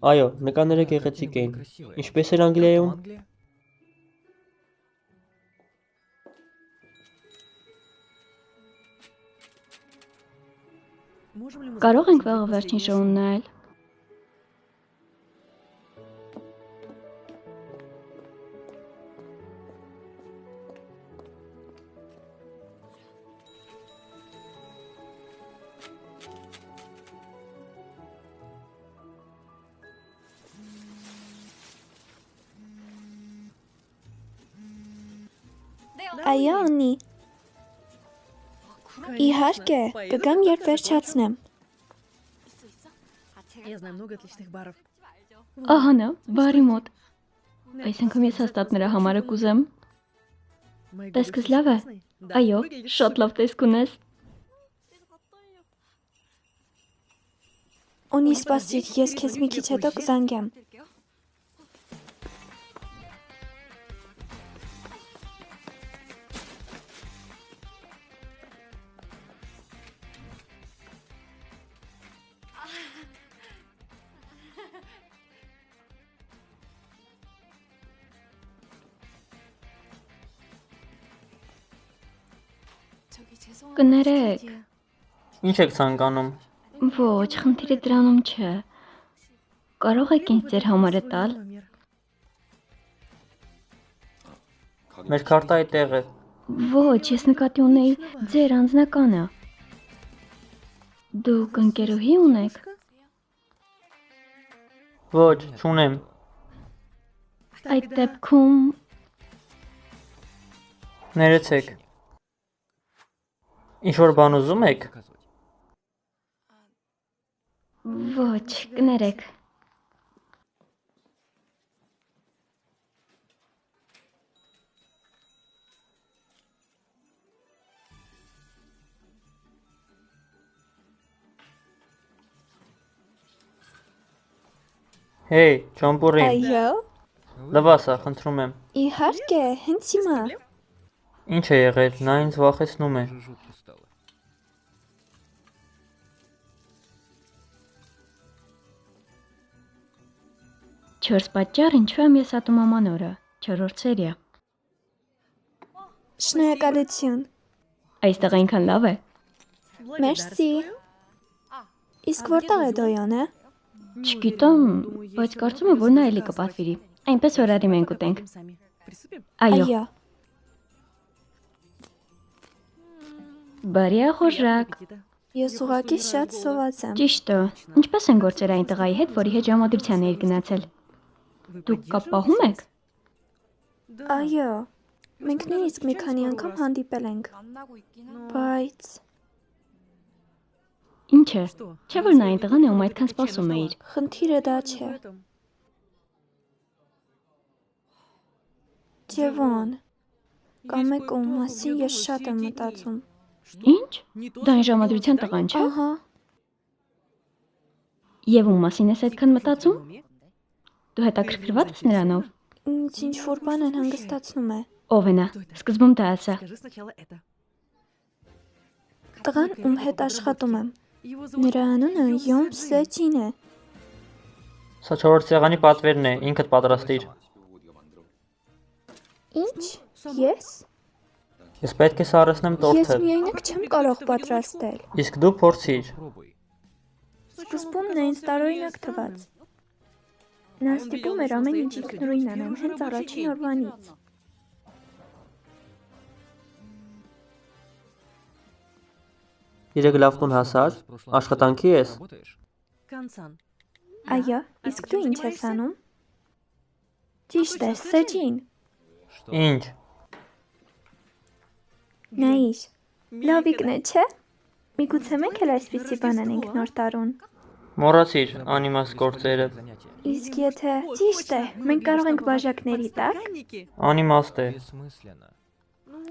Այո, նկարները գեղեցիկ էին։ Ինչպես էր Անգլիայում։ Կարող ենք վաղը վերջին շոուն նայել։ Այո, ունի։ Իհարկե, կգամ երբ վերջացնեմ։ Я знаю много отличных баров. Ահա նա, բարի մոտ։ Այս անգամ ես հաստատ նրա համարը կուզեմ։ Мои Տեսքս губы լավ է։ классные? Да, Այո, выглядишь շատ супер. լավ տեսք ունես։ Ունի սպասիր, ես քեզ մի քիչ հետո կզանգեմ։ Կներեք։ Ինչ եք ցանկանում։ Ոչ, խնդիրը դրանում չէ։ Կարող եք ինձ ձեր համարը Свой տալ։ номер. Մեր քարտայի տեղը։ Ոչ, ես նկատի ունեի ձեր անձնականը։ Դուք ընկերուհի ունեք։ Ոչ, չունեմ։ Այդ դեպքում Ներեցեք։ Ինչ-որ բան ուզում եք։ ոչ, կներեք։ Հեյ, ճամպուրին։ Այո, Լվասա, խնդրում եմ։ իհարկե, հենց հիմա։ Ինչ է եղել, նա ինձ վախեցնում է։ Жутко стало. Չորս պատճառ ինչու եմ ես ատում աման օրը։ 4-րդ սերիա։ Շնորհակալություն։ Այստեղ այնքան լավ է։ Մերսի։ Իսկ որտեղ է Դոյանը։ Չգիտեմ, բայց կարծում եմ, որ նա էլի կպատվիրի։ Այնպես որ արի մենք ուտենք։ Попробуем сами. Приступим? Այո, Այո, բարի ախորժակ։ Аппетита. ես ուղղակի շատ սոված եմ։ Ճիշտ է։ Ինչպես են գործեր այն տղայի հետ, որի հետ ժամադրության էիր գնացել։ Вы Դուք կապ поддерживаете պահում եք։ связь? Да. Այո, մենք նույնիսկ մի քանի անգամ հանդիպել ենք, Но բայց Ինչ է։ что? Չէ՞ որ նա այն տղան է, ում այդքան սպասում էիր։ խնդիրը դա В չէ։ этом. Ջևոն, կամ Есть եկու кое-кто, մասին я ես думаю, շատ все եմ эти մտածում։ дни. Ինչ։ Не то, Դա այն что ժամադրության хотелось, տղան չէ։ Ահա, Եվ ում մասին ես да? այդքան Никто մտածում։ в уме. Դու հետաքրքրված ես նրանով։ ինձ ինչ-որ բան են հանգստացնում է։ Ով է նա։ Սկզբում դա ասա։ Скажи сначала это. Տղան, ում հետ աշխատում եմ։ Его зовут Նրա անունը Йом Յոմ Սեջին։ Սեջին է։ Սա 4-րդ սեղանի պատվերն է, ինքդ պատրաստիր։ Ինչ։ Ես։ Ես պետք է սարսնեմ Ես տորթը։ միայնակ չեմ կարող պատրաստել։ Իսկ դու փորձիր։ Попробуй. Սկզբում նա ինձ տարօրինակ թվաց։ Նա ստիպում էր ամեն ինչ ինքնուրույն անեմ հենց առաջին օրվանից։ Երեք լավ տուն հասար, աշխատանքի ես։ Работаешь? Кансан. Այո, իսկ դու ինչ ես անում։ Ճիշտ է, Սեջին։ Что? Ինչ։ Նայիր։ Լավիկն է, չէ։ Միգուցե մենք էլ այսպիսի բան անենք նոր տարուն։ Մոռացիր անիմաստ գործերը։ Занятие. Իսկ եթե ճիշտ է, մենք կարող ենք բաժակների տակ, Подстаканники. Անիմաստ է։ Бессмысленно.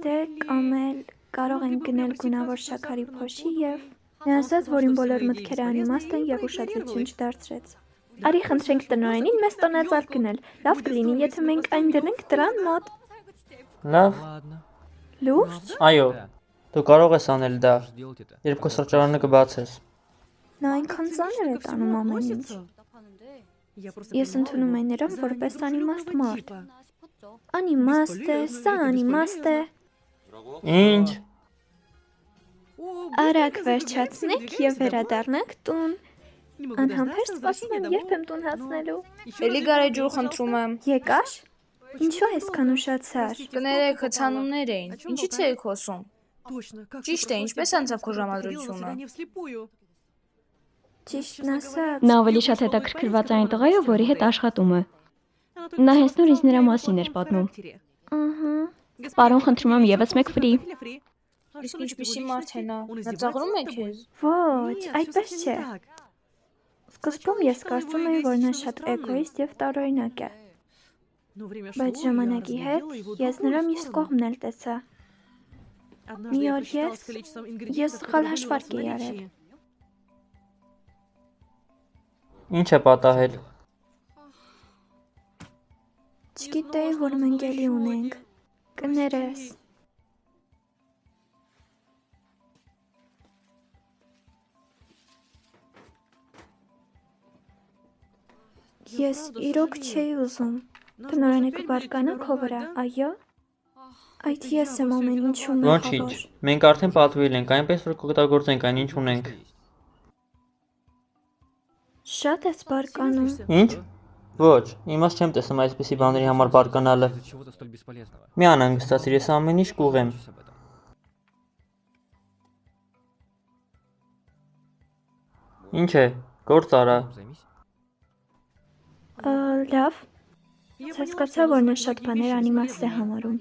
դե կամ էլ կարող ենք գնել գունավոր շաքարի փոշի եւ նա ասաց, որ իմ բոլոր մտքերը անիմաստ են եւ ուշադրություն չդարձրեց։ Արի խնդրենք տնօրենին մեզ տոնածառ գնել։ Լավ կլինի, եթե մենք այն դնենք դրան մոտ։ Լավ։ Ладно. Լուրջ։ Այո։ Դու կարող ես անել դա, Сделать это. երբ քո սրճարանը կբացես։ Նա այնքան ծանր է տանում ամեն ինչ։ Относится. Ես ընդունում եմ նրան որպես անիմաստ մարդ։ Անիմաստ է, սա անիմաստ է։ Ինչ։ Արագ վերջացնենք եւ վերադառնանք տուն։ Անհամբեր սպասում եմ երբ եմ տուն հասնելու։ Էլի գարեջուր խնդրում եմ։ Եկար։ Ինչու այսքան ուշացար։ Կներեք, հցանումներ էին։ Ինչի՞ց եք խոսում։ Ճիշտ է, ինչպես անցավ քո ժամադրությունը։ Ճիշտն ասած, Նա ավելի շատ հետաքրքրված է այն տղայով, որի հետ աշխատում է։ Նա հենց նոր ինձ նրա մասին էր պատմում։ ըհը։ Պարոն, խնդրում եմ եւս մեկ ֆրի։ Իսկ ինչպիսի մարդ է նա։ Նա ծաղրում է քեզ։ Ոչ, այդպես չէ։ Սկզբում ես կարծում էի, որ նա շատ էգոիստ եւ տարօրինակ է, բայց ժամանակի հետ ես նրա մյուս կողմն էլ տեսա։ Մի օր ես սխալ հաշվարկ էի արել։ Ինչ է պատահել։ Չգիտեի, որ մենք էլի ունենք։ Կներես։ Ես իրոք չէի ուզում։ Տնօրենը կբարկանա քո վրա, այո։ Այդ ես եմ ամեն ինչում Ոչինչ։ մեղավոր։ Մենք արդեն պատվիրել ենք, այնպես որ կօգտագործենք այն ինչ ունենք։ Շատ ես բարկանում։ Ինչ։ Ոչ, իմաստ չեմ տեսնում այսպիսի բաների համար բարկանալը։ Մի անհանգստացիր, ես ամեն ինչ կուղեմ։ Ինչ է, գործ արա։ Լավ։ Հասկացա, որ նա շատ բաներ անիմաստ է համարում,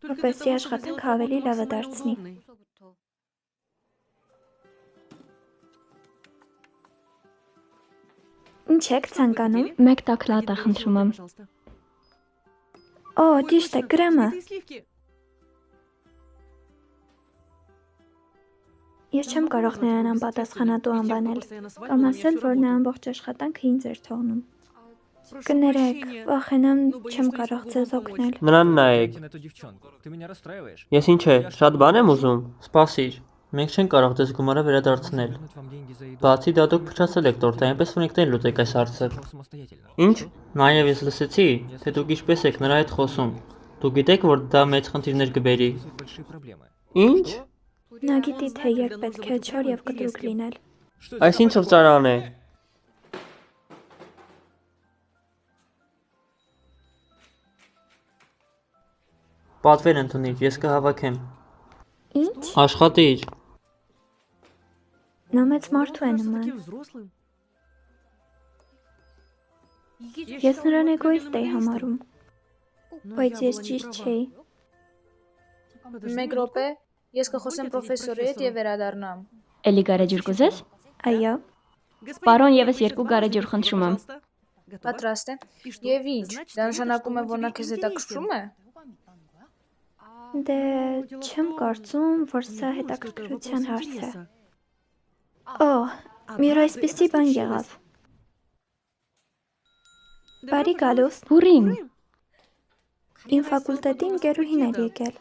որպեսզի աշխատանքը ավելի լավը դարձնի։ Ինչ եք ցանկանում։ Մեկ տաք լատա, խնդրում եմ։ Օ, ճիշտ է, գրեմը։ Ես չեմ կարող նրան անպատասխանատու անվանել, կամ ասել, որ նա ամբողջ աշխատանքը ինձ էր թողնում։ Կներեք, վախենամ չեմ կարող ձեզ օգնել։ Նրան նայեք։ Ես ինչ է, շատ բան եմ ուզում։ Սպասիր։ Մենք չենք կարող ձեզ գումարը վերադարձնել։ Բացի դա դուք փչացել եք տորտը, այնպես որ ինքներն լուծեք այս հարցը։ Ինչ։ Նաև ես լսեցի, թե դուք ինչպես եք նրա հետ խոսում։ Դուք գիտեք, որ դա մեծ խնդիրներ կբերի։ Ինչ։ Նա գիտի, թե երբ պետք է չոր եւ կտրուկ լինել։ Այս ինչ սրճարան է։ Պատվեր ընդունիր, ես կհավաքեմ։ Ինչ։ Աշխատիր։ Նա մեծ մարդու է նման։ Ես նրան էգոիստ էի համարում, բայց ես ճիշտ չէի։ Մեկ րոպե, ես կխոսեմ պրոֆեսորի հետ եւ վերադառնամ։ Էլի գարեջուր կուզես։ Այո։ Պարոն, եւս 2 գարեջուր խնդրում եմ։ Պատրաստ է։ Եվ ինչ, դա նշանակում է, որ նա քեզ հետաքրքրում է։ Դե չեմ կարծում, որ սա հետաքրքրության հարց է։ Օ, մի օր այսպիսի բան եղավ։ Բարի գալուս, Բուրին, իմ ֆակուլտետի ընկերուհին էր եկել։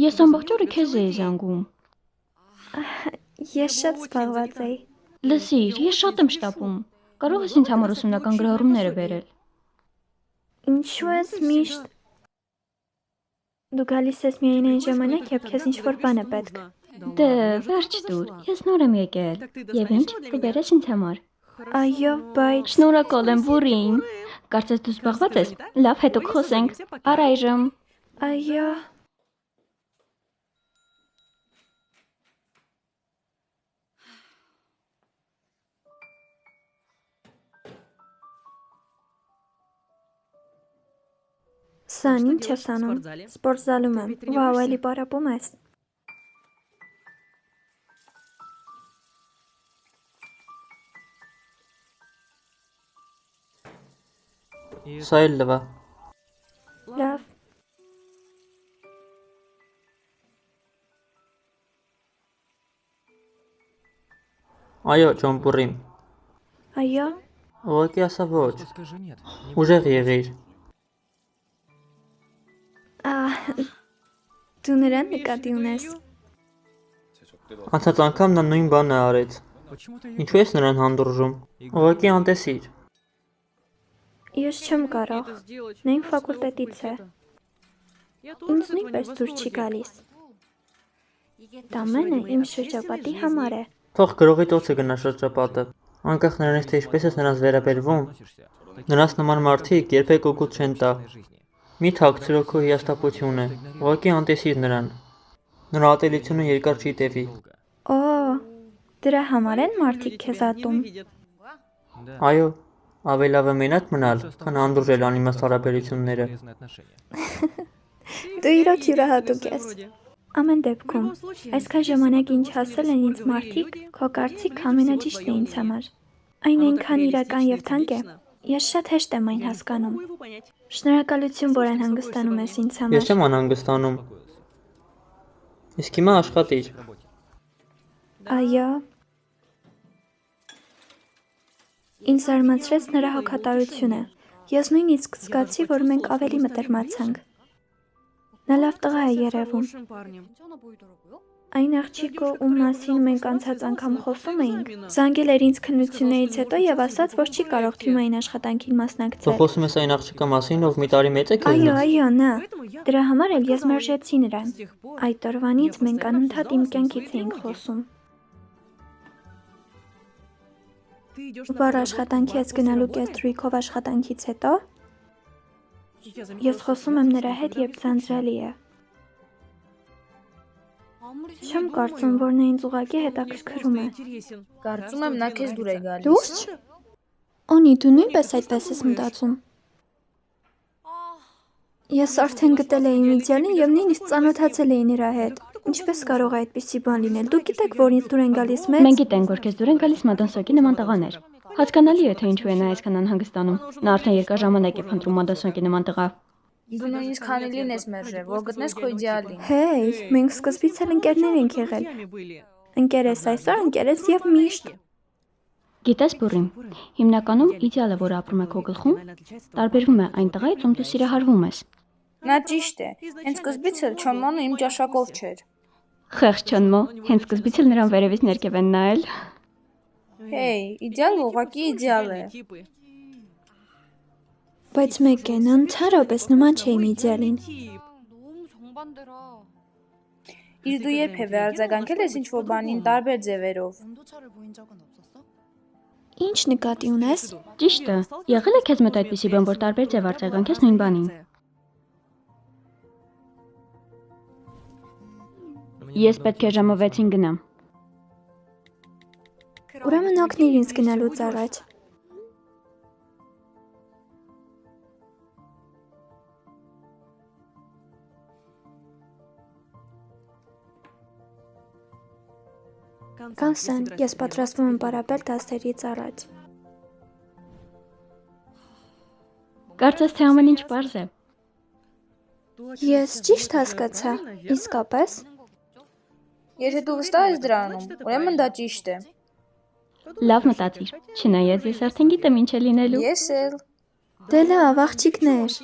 ես ամբողջ օրը քեզ էի զանգում։ Ես շատ զբաղված էի։ Լսիր, ես շատ եմ շտապում։ Կարող ես ինձ համար ուսումնական գրառումները բերել։ Ինչու ես միշտ։ Դու գալիս ես միայն այն ժամանակ, երբ քեզ ինչ-որ բան է պետք։ Դե, վերջ տուր, ես նոր եմ եկել։ Եվ ինչ, կբերես ինձ համար։ Այո, բայց Շնորհակալ եմ, Բուրին։ Կարծես դու զբաղված ես։ Լավ, հետո կխոսենք։ Առայժմ։ այո։ Սան ինչ ես անում։ Սպորտզալում եմ։ Վաու, էլի պարապում ես։ Սա էլ լավ է։ Լավ։ Այո, Ջոն Բուրին։ Այո։ Ուղղակի ասա ոչ։ Ուժեղ եղիր։ Դու նրան նկատի ունես։ Անցած անգամ նա նույն բանն է արեց։ Ինչու ես նրան հանդուրժում։ Ուղղակի անտեսիր։ Ես չեմ կարող։ Նա իմ ֆակուլտետից է։ Ինձ նույնպես դուր չի գալիս։ Դա ամենը իմ շրջապատի համար է։ Թող գրողի տոցը գնա շրջապատը։ Անկախ նրանից թե ինչպես ես նրանց վերաբերվում, նրանց նման մարդիկ երբեք օգուտ չեն տա։ Մի թաքցրո քո հիասթափությունը, ուղղակի անտեսիր նրան։ Նրա ատելությունը երկար չի տևի։ Օ, դրա համար են մարդիկ քեզ ատում։ Այո, ավելի լավ է մենակ մնալ, քան հանդուրժել անիմաստ հարաբերությունները։ Դու իրոք յուրահատուկ ես։ Ամեն դեպքում, այսքան ժամանակ ինչ հասել են ինձ մարդիկ, քո կարծիք ամենաճիշտն է ինձ համար։ Այն այնքան իրական եւ թանկ է։ Ես շատ հեշտ եմ այն հասկանում։ Շնորհակալություն, որ անհանգստանում ես ինձ համար։ Ես չեմ անհանգստանում։ Իսկ հիմա աշխատիր։ Այո։ Ինձ զարմացրեց նրա հոգատարությունը։ Ես նույնիսկ զգացի, որ մենք ավելի մտերմացանք։ Նա լավ տղա է երևում։ Այն աղջիկը, ում մասին մենք անցած անգամ խոսում էինք, զանգել էր ինձ քննություններից հետո եւ ասաց, որ չի կարող թիմային աշխատանքին Դու մասնակցել։ խոսում ես այն աղջկա մասին, ով մի տարի մեծ է Այո, քեզնից։ այո, նա։ Դրա համար էլ ես մերժեցի նրան։ Այդ օրվանից մենք անընդհատ իմ կյանքից էինք խոսում։ Վառ աշխատանքի ես գնալու կեստրույքով աշխատանքից հետո ես խոսում եմ նրա հետ, երբ ձանձրալի է։ Չեմ կարծում, որ նա ինձ ուղղակի հետաքրքրում է։ Կարծում եմ նա քեզ դուր է գալիս։ Լուրջ։ Օնի, դու նույնպես այդպես ես մտածում։ Ես արդեն գտել էի Միդիալին եւ նույնիսկ ծանոթացել էի նրա հետ։ Ինչպես կարող է այդպիսի բան լինել։ Դուք գիտեք, որ ինձ դուր են գալիս մեծ։ Մենք գիտենք, որ քեզ դուր են գալիս Մադոնսոկի նման տղաներ։ Հասկանալի է, թե ինչու է նա այսքան անհանգստանում։ Նա արդեն երկար ժամանակ է փնտրում Մադոնսոկի նման տղա։ Դու նույնիսկ հանելին ես մերժել, որ գտնես քո իդեալին։ Հեյ, մենք սկզբից էլ ընկերներ ենք եղել։ Ընկեր ես այսօր, ընկեր ես եւ միշտ։ Գիտես, Բուրի, հիմնականում իդեալը, որը ապրում է քո գլխում, տարբերվում է այն տղայից, ում դու սիրահարվում ես։ Նա ճիշտ է։ Հենց սկզբից էլ Չոնմոնը իմ ճաշակով չէր։ Խեղճ Չոնմո, հենց սկզբից էլ նրան վերևից ներքև են նայել։ Հեյ, իդեալը ուղղակի իդեալ է։ Բայց մեկ է, նա ընդհանրապես նման չէ իմ իդեալին։ Իսկ դու երբևէ արձագանքել ես ինչ-որ բանին տարբեր ձևերով։ Ինչ նկատի ունես։ Ճիշտ է։ Եղել է քեզ մոտ այդպիսի բան, որ տարբեր ձև արձագանքես նույն բանին։ Ես պետք է ժամը 6-ին գնամ։ Ուրեմն օգնիր ինձ գնալուց առաջ։ Կանսեն, ես պատրաստվում եմ պարապել դասերից առաջ։ Կարծես թե ամեն ինչ պարզ է։ Ես ճիշտ հասկացա, իսկապես։ Եթե դու վստահ ես դրանում, ուրեմն դա ճիշտ է։ Լավ մտածիր։ Չնայած ես արդեն գիտեմ ինչ է լինելու։ Ես էլ։ Դե լավ, աղջիկներ։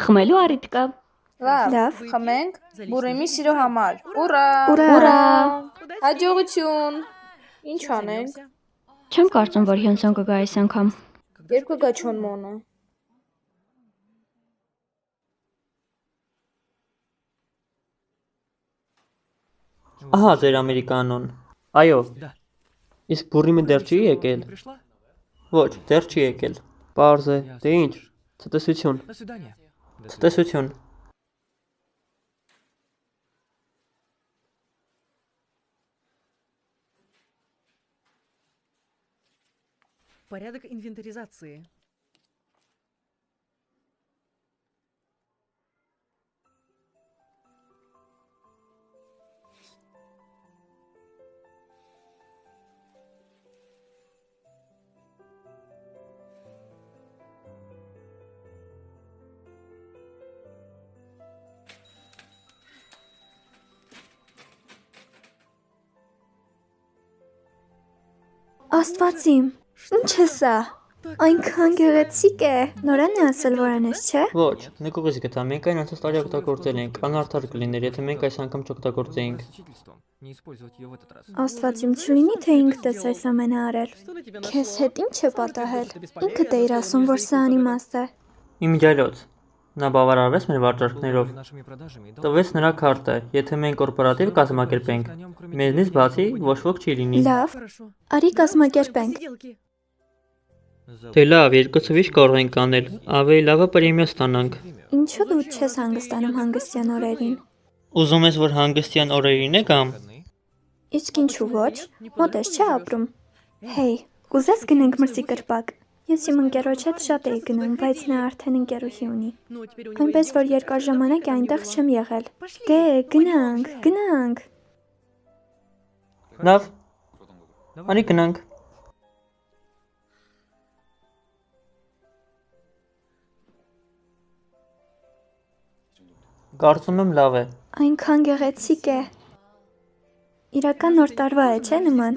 Խմելու առիթ կա։ Լավ, խմենք Բուրեմի սիրո համար։ Ուրա։ Ուրա։ Հաջողություն։ Ինչ անենք։ Չեմ կարծում, որ Հյոնսոն կգա այս անգամ։ Երբ կգա Չոնմոնը։ Ահա ձեր ամերիկանոն։ Այո։ Իսկ Բուրիմը դեռ չի եկել։ Ոչ, դեռ չի եկել։ Պարզ է, դե ինչ։ Ցտեսություն։ Ցտեսություն։ Порядок инвентаризации. Աստված իմ, ինչ է սա։ Այնքան գեղեցիկ է։ Նորեն է ասել, որ անես, չէ։ Ոչ, նկուղից գտա, մենք այն անցած տարի օգտագործել ենք, անարդար կլիներ, եթե մենք այս անգամ չօգտագործեինք։ не использовать ее в этот раз. Աստված իմ չլինի, թե ինքդ ես այս ամենը արել։ Քեզ հետ ինչ է պատահել։ Ինքդ էիր ասում, որ սա անիմաստ է։ Իմ ջալոց։ Նա բավարարվեց մեր վաճառքներով։ Տվեց նրա քարտը, եթե մենք կորպորատիվ կազմակերպենք, մեզնից բացի ոչ ոք չի լինի։ Լավ, արի կազմակերպենք։ Դե լավ, երկուսով ինչ կարող ենք անել, ավելի լավը պրեմիա ստանանք։ Ինչու դու չես հանգստանում հանգստյան օրերին։ Ուզում ես, որ հանգստյան օրերին է կամ։ Իսկ ինչու ոչ, մոտ ես չէ ապրում։ Հեյ, կուզես գնենք մրսի կրպակ։ Ես իմ ընկերոջ հետ շատ էի գնում, բայց նա արդեն ընկերուհի ունի։ Այնպես որ երկար ժամանակ այնտեղ չեմ եղել։ Դե, գնանք։ Լավ։ Արի գնանք։ Կարծում եմ լավ է։ Այնքան գեղեցիկ է։ Իրական նոր տարվա է, չէ՞ նման։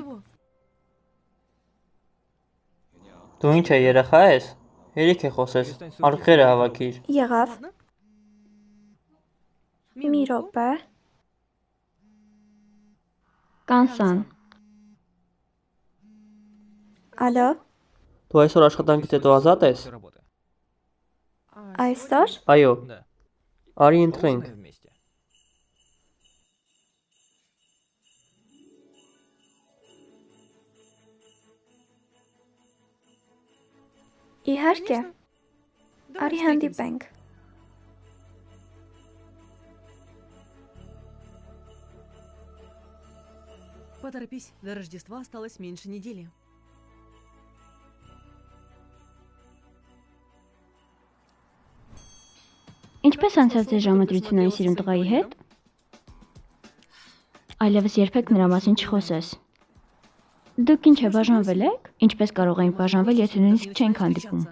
Դու ինչ է երեխա ես։ Հերիք է խոսես, արկղերը հավաքիր։ Եղավ։ Մի րոպե։ Կանսան։ Ալո, Դու այսօր աշխատանքից հետո ազատ ես։ այսօր։ Այո։ Արի ընտրենք։ Իհարկե։ Արի հանդիպենք։ Поторопись, до Рождества осталось меньше недели. Ինչպես անցած ձեր ժամադրությունային սիրուն տղայի հետ։ Այլևս երբեք նրա մասին չխոսես։ Դուք ինչ է բաժանվել եք։ Ինչպես կարող ենք բաժանվել, եթե նույնիսկ չենք հանդիպում։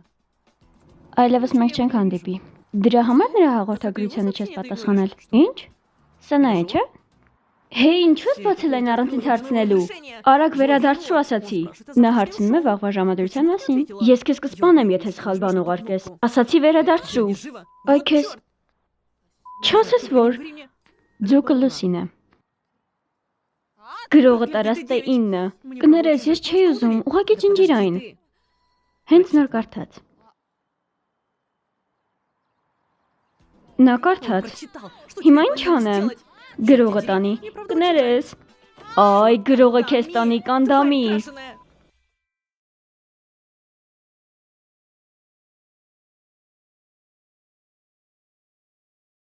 Այլևս մենք չենք հանդիպի։ Դրա համար նրա հաղորդագրությանը չես պատասխանել։ Ինչ։ Սա նա է, չէ։ Հեյ, ինչու՞ սպասել այն առանց ինձ հարցնելու։ Արագ վերադարձրու ասացի։ Նա հարցնում է վաղվա ժամադրության մասին։ Ես քեզ կսպանեմ, եթե սխալ բան ուղարկես։ Ասացի վերադարձրու։ Այ քեզ։ Չասես որ ձուկը լուսին է։ Գրողը տարածտե 9։ Կներես, ես չէի ուզում, ուղղակի ջնջիր այն։ Հենց նոր կարդաց։ Նա կարդաց։ Հիմա ինչ անեմ։ Գրողը տանի։ Կներես։ Այ գրողը քեզ տանի կանդամի։